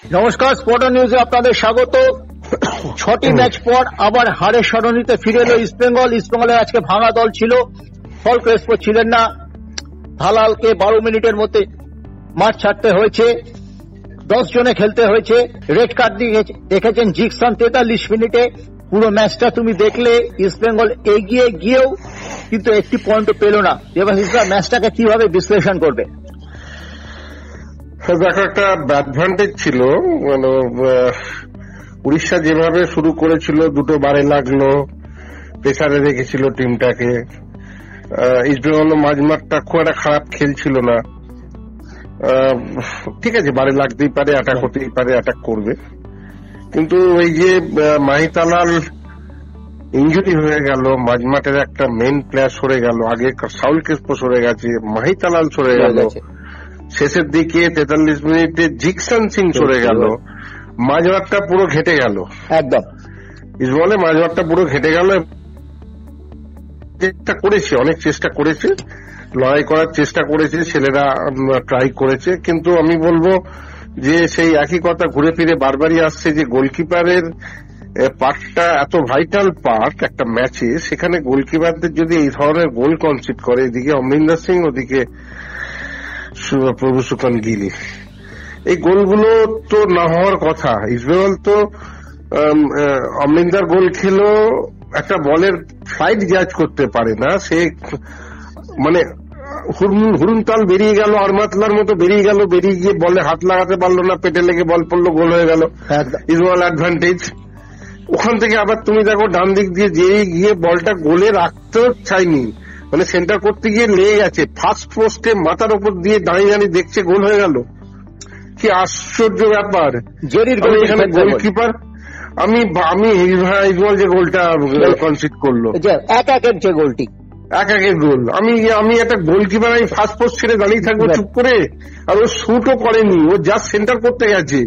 নমস্কার, স্পোর্ট নিউজে আপনাদের স্বাগত। 6টি ম্যাচ পর আবার হারের সরণিতে ফিরে এলো ইস্টবেঙ্গল। ইস্টবেঙ্গলের আজকে ভাঙা দল ছিল, ফল ক্রেসপো ছিলেন না। ধালালকে 12 মিনিটের মধ্যে মাঠ ছাড়তে হয়েছে, 10 জনে খেলতে হয়েছে। রেড কার্ড দিয়ে দেখেছেন জিকসন 43 মিনিটে। পুরো ম্যাচটা তুমি দেখলে ইস্টবেঙ্গল এগিয়ে গিয়েও কিন্তু একটি পয়েন্টও পেল না। দেবাশিসরা ম্যাচটাকে কিভাবে বিশ্লেষণ করবে? দেখো, একটা অ্যাডভান্টেজ ছিল। মানে উড়িষ্যা যেভাবে শুরু করেছিল, দুটো বারে লাগলো, প্রেসারে রেখেছিল টিমটাকে। ইস্টবেঙ্গল মাঝমাঠটা খুব একটা খারাপ খেলছিল না। ঠিক আছে, বারে লাগতেই পারে, অ্যাটাক হতেই পারে, অ্যাটাক করবে। কিন্তু এই যে মাহিতালাল ইঞ্জুরি হয়ে গেল, মাঝমাঠের একটা মেইন প্লেয়ার সরে গেল, আগে সাউল ক্রেসপো সরে গেছে, মাহিতালাল সরে গেল, শেষের দিকে 43 মিনিটে জিকসন সিং সরে গেল, মাঝমাঠটা পুরো ঘেটে গেল। একদম ইস্টবেঙ্গলে মাঝমাঠটা পুরো ঘেটে গেল। চেষ্টা করেছে, অনেক চেষ্টা করেছে, লড়াই করার চেষ্টা করেছে, ছেলেরা ট্রাই করেছে। কিন্তু আমি বলবো যে সেই একই কথা ঘুরে ফিরে বারবারই আসছে যে গোলকিপারের পার্টটা এত ভাইটাল পার্ট একটা ম্যাচে। সেখানে গোলকিপারদের যদি এই ধরনের গোল কনসিড করে, এদিকে অমরিন্দর সিং, ওদিকে প্রভু সুকান গিলি, এই গোলগুলো তো না হওয়ার কথা। ইস্টবেঙ্গল তো অমরিন্দর গোল খেলো, একটা বলের ফ্লাইট জাজ করতে পারে না। সে মানে হুরুনতাল বেরিয়ে গেল, আরমাতলার মতো বেরিয়ে গেল, বেরিয়ে গিয়ে বলে হাত লাগাতে পারলো না, পেটে লেগে বল পড়লো, গোল হয়ে গেল। ইস্টবেঙ্গল অ্যাডভান্টেজ। ওখান থেকে আবার তুমি দেখো ডান দিক দিয়ে যেই গিয়ে বলটা গোলে রাখতেও চাইনি, মানে সেন্টার করতে গিয়ে লেগে গেছে, ফার্স্ট পোস্টে মাথার উপর দিয়ে দাঁড়িয়ে দাঁড়িয়ে দেখছে, গোল হয়ে গেল। কি আশ্চর্য ব্যাপার! এখানে গোলকিপার আমি ইস্টবেঙ্গল যে গোলটা কনসিড করলো, একের যে গোলটি, একের গোল, আমি একটা গোলকিপার, আমি ফার্স্ট পোস্ট ছেড়ে দাঁড়িয়ে থাকবো চুপ করে? আর ও শুটও করেনি, ও জাস্ট সেন্টার করতে গেছে,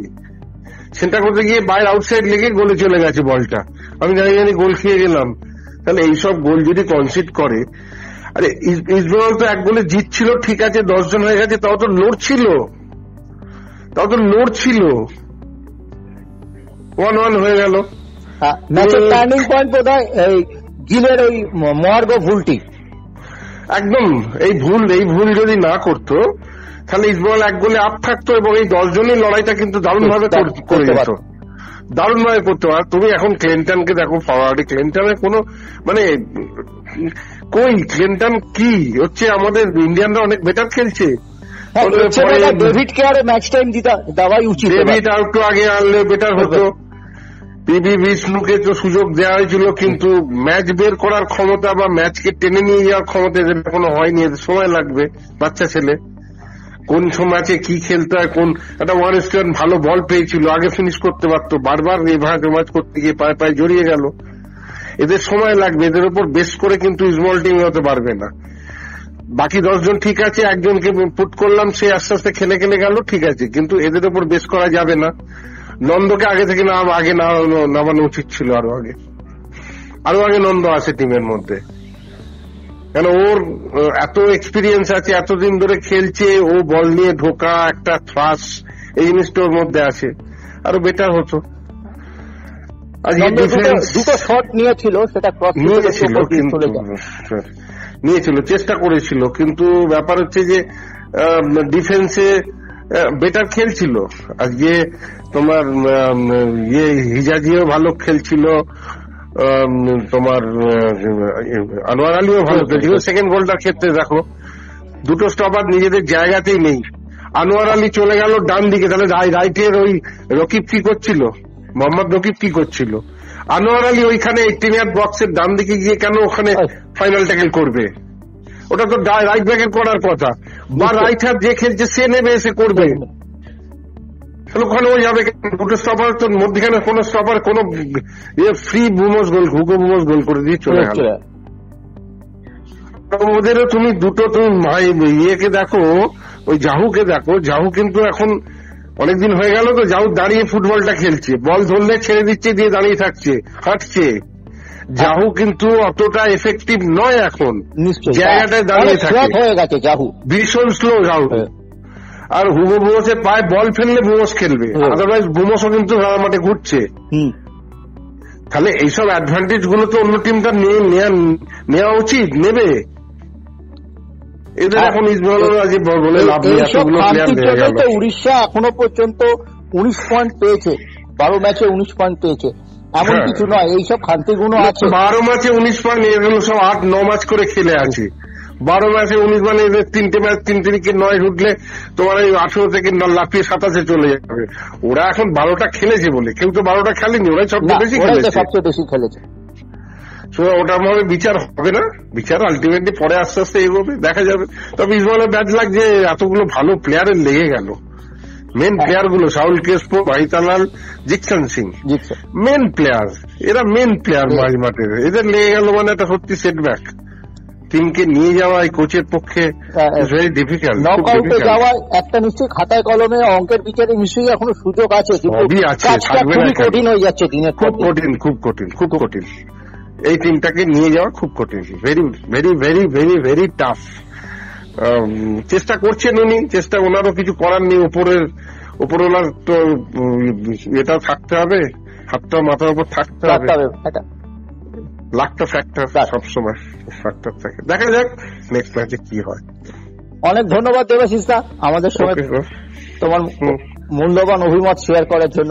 সেন্টার করতে গিয়ে বাইরে আউটসাইড লেগে গোলে চলে গেছে বলটা। আমি জানি গোল খেয়ে গেলাম। তাহলে এইসব গোল যদি কনসিড করে, আরে ইস্টবেঙ্গল তো এক গোলে জিতছিল, ঠিক আছে, 10 জন হয়ে গেছে, তাও তো লড়ছিল, 1-1 হয়ে গেল। ম্যাচের টার্নিং পয়েন্ট বোধহয় গিলের ওই মহার্ঘ ভুলটি। একদম এই ভুল যদি না করতো, তাহলে ইস্টবেঙ্গল এক গোলে আপ থাকতো এবং এই 10 জনের লড়াইটা কিন্তু দারুণ ভাবে করে যেত, দারুণ ভাবে করতে পারত। তুমি এখন ক্লিন্টনকে দেখো, ফরওয়ার্ডে ক্লিন্টনের কোনো মানে ক্লিন্টন কি হচ্ছে, আমাদের ইন্ডিয়ানরা অনেক বেটার খেলছে। ডেভিডকে আরো ম্যাচ টাইম দেওয়াই উচিত, ডেভিড আর একটু আগে আনলে বেটার হতো। পিবি বিষ্ণুকে তো সুযোগ দেওয়া হয়েছিল, কিন্তু ম্যাচ বের করার ক্ষমতা বা ম্যাচকে টেনে নিয়ে যাওয়ার ক্ষমতা এদের কোনো হয়নি। এদের সময় লাগবে, বাচ্চা ছেলে, কোন ম্যাচে কি খেলতে হয়, কোন একটা 1-1 ভালো বল পেয়েছিল, আগে ফিনিশ করতে পারতো, বারবার রিভাইজ করতে গিয়ে পায়ে পায়ে জড়িয়ে গেল। এদের সময় লাগবে, এদের উপর বেস করে কিন্তু ইস্টবেঙ্গল টিম হতে পারবে না। বাকি 10 জন ঠিক আছে, একজনকে পুট করলাম, সে আস্তে আস্তে খেলে গেল, ঠিক আছে, কিন্তু এদের উপর বেস করা যাবে না। নন্দকে আগে থেকে নামানো উচিত ছিল, আরো আগে নন্দ আছে টিমের মধ্যে, কেন ওর এত এক্সপিরিয়েন্স আছে, এতদিন ধরে খেলছে, ও বল নিয়ে ঢোকা, একটা থ্রাস, এই জিনিসটা ওর মধ্যে আছে, আরো বেটার হতো। দুটো শট নিয়েছিল, সেটা নিয়েছিল, চেষ্টা করেছিল, কিন্তু ব্যাপার হচ্ছে যে ডিফেন্সে বেটার খেলছিল। আজকে তোমার হিজাজিও ভালো খেলছিল, তোমার আনোয়ার আলীও ভালো খেলছিল। সেকেন্ড গোলটার ক্ষেত্রে দেখো, দুটো স্টপার নিজেদের জায়গাতেই নেই। আনোয়ার আলী চলে গেল ডান দিকে, তাহলে রাইটের ওই রকিব কি করছিল, মোহাম্মদ রকিব কি করছিল? আনোয়ার আলী ওইখানে 18 বক্সের ডান দিকে গিয়ে কেন ওখানে ফাইনাল ট্যাকেল করবে? ওটা তো রাইট ব্যাকের করার কথা, বা রাইট হাত যে খেলছে সে নেবে এসে করবে, ওখানে ও যাবে। দুটো স্টপার তো মধ্যখানে, কোন স্টপার কোন ফ্রি বুমস গোল, হুগো বুমস গোল করে দিয়ে চলে গেল। ওদেরও তুমি ইয়েকে দেখো, ওই জাহুকে দেখো, জাহু কিন্তু এখন অনেকদিন হয়ে গেল তো, জাহু দাঁড়িয়ে ফুটবলটা খেলছে, বল ধরলে ছেড়ে দিচ্ছে, দিয়ে দাঁড়িয়ে থাকছে, হাঁটছে। জাহু কিন্তু অতটা এফেক্টিভ নয় এখন, জায়গাটায় দাঁড়িয়ে থাকে, ভীষণ স্লো জাহু। আর হুগো বুমসের পায়ে বল ফেললে বুমস খেলবে, আদারওয়াইজ বুমসও কিন্তু খেলার মাঠে ঘুরছে। তাহলে এইসব অ্যাডভান্টেজ গুলো তো অন্য টিমটা নেওয়া উচিত, নেবে। এদের এখন ইস্টবেঙ্গল আজ বলে লাভ নেই, এতগুলো প্লেয়ার নিয়ে গেল। উড়িষ্যা এখনো পর্যন্ত 19 পয়েন্ট পেয়েছে, 12 ম্যাচে 19 পয়েন্ট পেয়েছে, এমন কিছু নয়, এইসব খান্তিগুলো আছে। 12 ম্যাচে 19 পয়েন্ট, এগুলো সব 8-9 ম্যাচ করে খেলে আছে। 12 ম্যাচে 19 মানে এদের 3টে ম্যাচ 3 তারিখে 9 উঠলে তোমার এই 18 থেকে লাফিয়ে 27-এ চলে যাবে। ওরা এখন 12টা খেলেছে বলে, কেউ তো 12টা খেলেনি, ওরাই সবচেয়ে বেশি খেলেছে। ওটার ভাবে বিচার হবে না, বিচার আলটিমেটলি পরে আস্তে আস্তে এগোবে, দেখা যাবে। তবে ইসমাইলের ব্যাড লাগছে, এতগুলো ভালো প্লেয়ারের লেগে গেল। মেন প্লেয়ার গুলো সাউল ক্রেসপো, ভাইতালাল, জিকসন সিং মেন প্লেয়ার, এরা মেন প্লেয়ার মাঝ মাঠের, এদের লেগে গেল মানে একটা সত্যি সেটব্যাক। টিমকে নিয়ে যাওয়া এই কোচের পক্ষে ভেরি ডিফিকাল্ট। নকআউটে যাওয়ার একটা নিশ্চয়ই খাতায় কলমে অঙ্কের বিচারে নিশ্চয়ই এখনো সুযোগ আছে, সবই আছে, থাকবে না, কঠিন হয়ে যাচ্ছে দিনে, খুব কঠিন, খুব কঠিন, খুব কঠিন। এই টিমটাকে নিয়ে যাওয়া খুব কঠিন, very very very very very tough. চেষ্টা করছেন উনি, চেষ্টা, ওনারও কিছু করার নেই। ওপরওয়ালার তো এটা থাকতে হবে, হাতটা মাথার উপর থাকতে হবে, লাখটা ফ্যাক্টর সবসময় ফ্যাক্টর থাকে। দেখা যাক নেক্সট ম্যাচে কি হয়। অনেক ধন্যবাদ দেবাশিস দা আমাদের সঙ্গে তোমার মূল্যবান অভিমত শেয়ার করার জন্য।